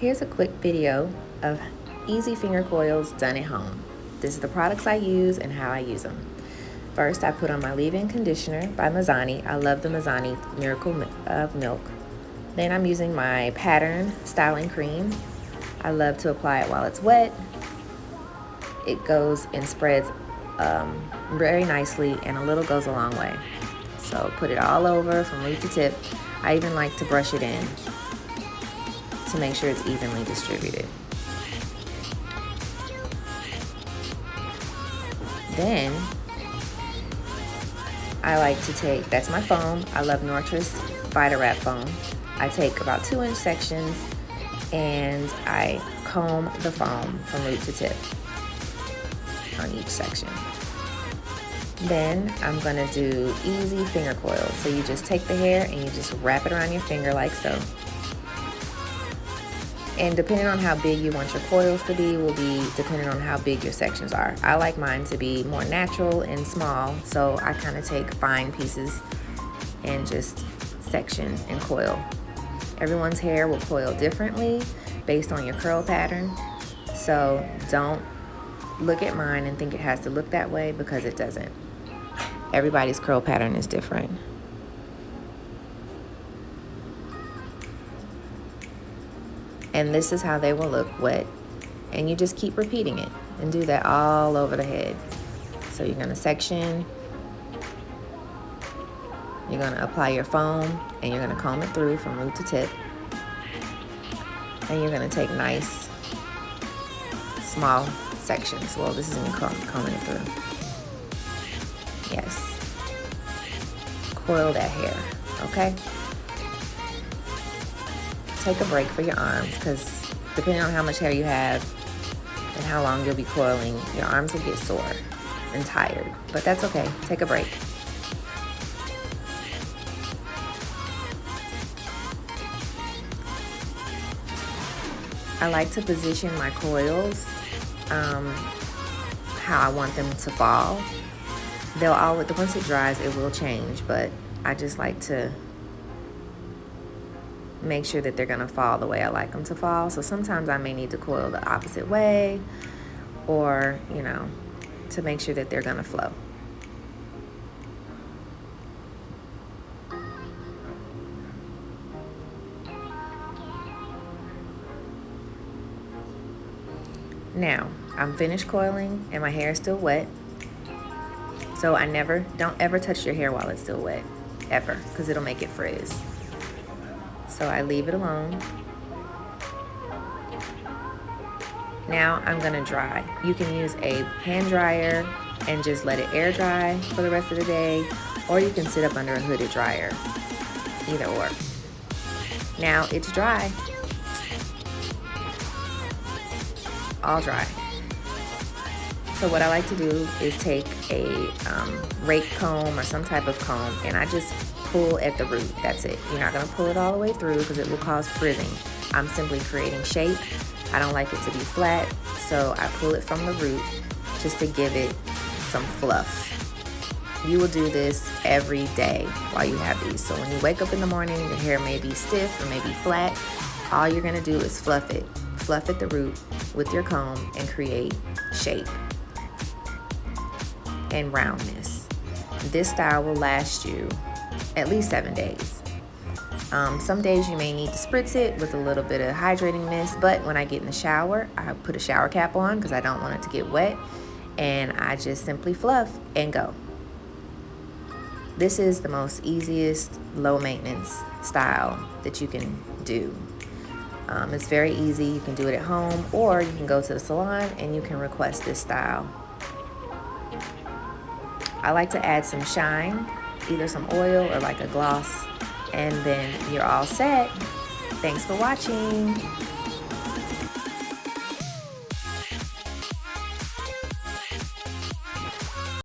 Here's a quick video of easy finger coils done at home. This is the products I use and how I use them. First, I put on my leave-in conditioner by Mizani. I love the Mizani Miracle Milk. Then I'm using my Pattern Styling Cream. I love to apply it while it's wet. It goes and spreads very nicely, and a little goes a long way. So put it all over from root to tip. I even like to brush it in to make sure it's evenly distributed. Then I like to take, that's my foam. I love Nouritress Vita Wrap foam. I take about 2-inch sections and I comb the foam from root to tip on each section. Then I'm gonna do easy finger coils. So you just take the hair and you just wrap it around your finger like so. And depending on how big you want your coils to be will be depending on how big your sections are. I like mine to be more natural and small, so I kind of take fine pieces and just section and coil. Everyone's hair will coil differently based on your curl pattern, so don't look at mine and think it has to look that way, because it doesn't. Everybody's curl pattern is different. And this is how they will look wet. And you just keep repeating it and do that all over the head. So you're gonna section, you're gonna apply your foam, and you're gonna comb it through from root to tip. And you're gonna take nice, small sections. Well, this is me combing it through. Yes. Coil that hair, okay? Take a break for your arms, because depending on how much hair you have and how long you'll be coiling, your arms will get sore and tired, but that's okay. Take a break. I like to position my coils how I want them to fall. They'll always, once it dries, it will change, but I just like to make sure that they're gonna fall the way I like them to fall. So sometimes I may need to coil the opposite way, or, you know, to make sure that they're gonna flow. Now, I'm finished coiling and my hair is still wet. So don't ever touch your hair while it's still wet, ever, because it'll make it frizz. So I leave it alone. Now I'm gonna dry. You can use a hand dryer and just let it air dry for the rest of the day, or you can sit up under a hooded dryer, either or. Now it's dry, all dry. So what I like to do is take a rake comb or some type of comb, and I just pull at the root. That's it. You're not gonna pull it all the way through because it will cause frizzing. I'm simply creating shape. I don't like it to be flat, so I pull it from the root just to give it some fluff. You will do this every day while you have these. So when you wake up in the morning, your hair may be stiff or maybe flat. All you're gonna do is fluff it. Fluff at the root with your comb and create shape and roundness. This style will last you at least 7 days. Some days you may need to spritz it with a little bit of hydrating mist, but when I get in the shower, I put a shower cap on because I don't want it to get wet, and I just simply fluff and go. This is the most easiest, low maintenance style that you can do. It's very easy. You can do it at home, or you can go to the salon and you can request this style. I like to add some shine, either some oil or like a gloss, and then you're all set. Thanks for watching.